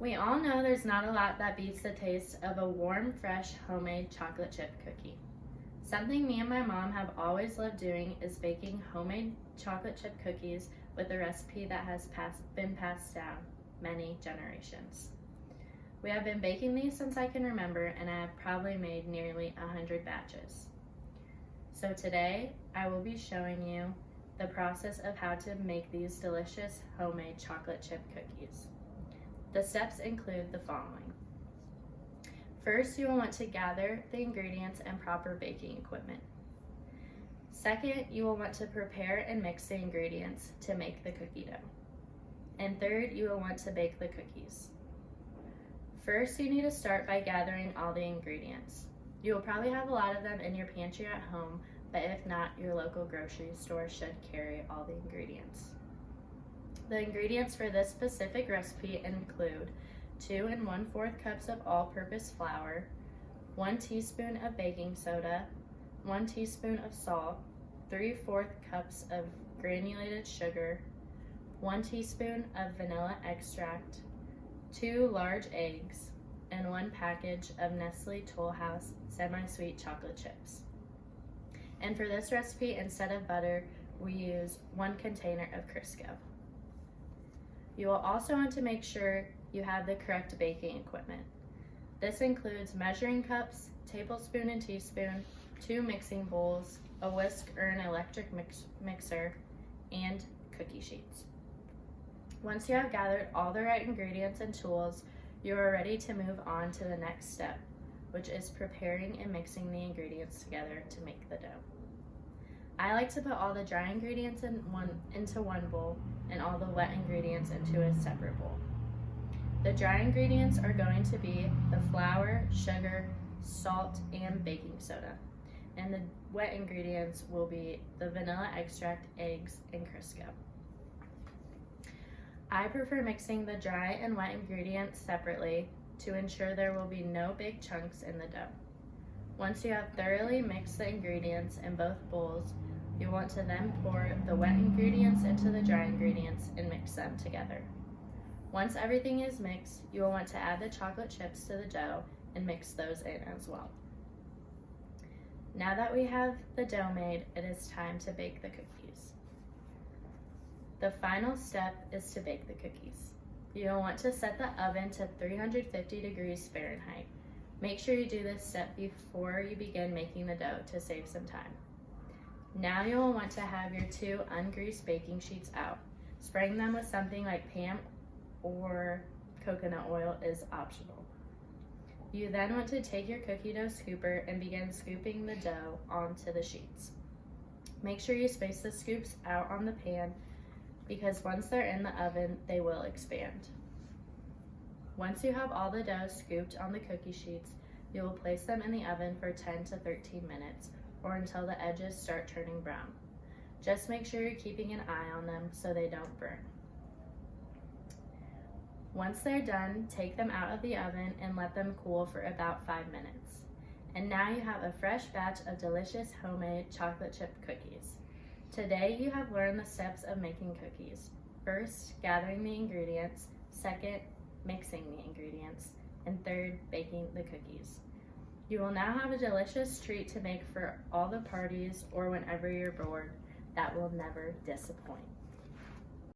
We all know there's not a lot that beats the taste of a warm, fresh, homemade chocolate chip cookie. Something me and my mom have always loved doing is baking homemade chocolate chip cookies with a recipe that has been passed down many generations. We have been baking these since I can remember, and I have probably made nearly 100 batches. So today, I will be showing you the process of how to make these delicious homemade chocolate chip cookies. The steps include the following. First, you will want to gather the ingredients and proper baking equipment. Second, you will want to prepare and mix the ingredients to make the cookie dough. And third, you will want to bake the cookies. First, you need to start by gathering all the ingredients. You will probably have a lot of them in your pantry at home, but if not, your local grocery store should carry all the ingredients. The ingredients for this specific recipe include 2 1/4 cups of all-purpose flour, 1 teaspoon of baking soda, 1 teaspoon of salt, 3/4 cups of granulated sugar, 1 teaspoon of vanilla extract, 2 large eggs, and 1 package of Nestle Toll House semi-sweet chocolate chips. And for this recipe, instead of butter, we use 1 container of Crisco. You will also want to make sure you have the correct baking equipment. This includes measuring cups, tablespoon and teaspoon, 2 mixing bowls, a whisk or an electric mixer, and cookie sheets. Once you have gathered all the right ingredients and tools, you are ready to move on to the next step, which is preparing and mixing the ingredients together to make the dough. I like to put all the dry ingredients into one bowl and all the wet ingredients into a separate bowl. The dry ingredients are going to be the flour, sugar, salt, and baking soda. And the wet ingredients will be the vanilla extract, eggs, and Crisco. I prefer mixing the dry and wet ingredients separately to ensure there will be no big chunks in the dough. Once you have thoroughly mixed the ingredients in both bowls, you want to then pour the wet ingredients into the dry ingredients and mix them together. Once everything is mixed, you will want to add the chocolate chips to the dough and mix those in as well. Now that we have the dough made, it is time to bake the cookies. The final step is to bake the cookies. You will want to set the oven to 350 degrees Fahrenheit. Make sure you do this step before you begin making the dough to save some time. Now you will want to have your 2 ungreased baking sheets out. Spraying them with something like Pam or coconut oil is optional. You then want to take your cookie dough scooper and begin scooping the dough onto the sheets. Make sure you space the scoops out on the pan because once they're in the oven, they will expand. Once you have all the dough scooped on the cookie sheets, you will place them in the oven for 10 to 13 minutes or until the edges start turning brown. Just make sure you're keeping an eye on them so they don't burn. Once they're done, take them out of the oven and let them cool for about 5 minutes. And now you have a fresh batch of delicious homemade chocolate chip cookies. Today you have learned the steps of making cookies. First, gathering the ingredients. Second, mixing the ingredients. And third, baking the cookies. You will now have a delicious treat to make for all the parties or whenever you're bored that will never disappoint.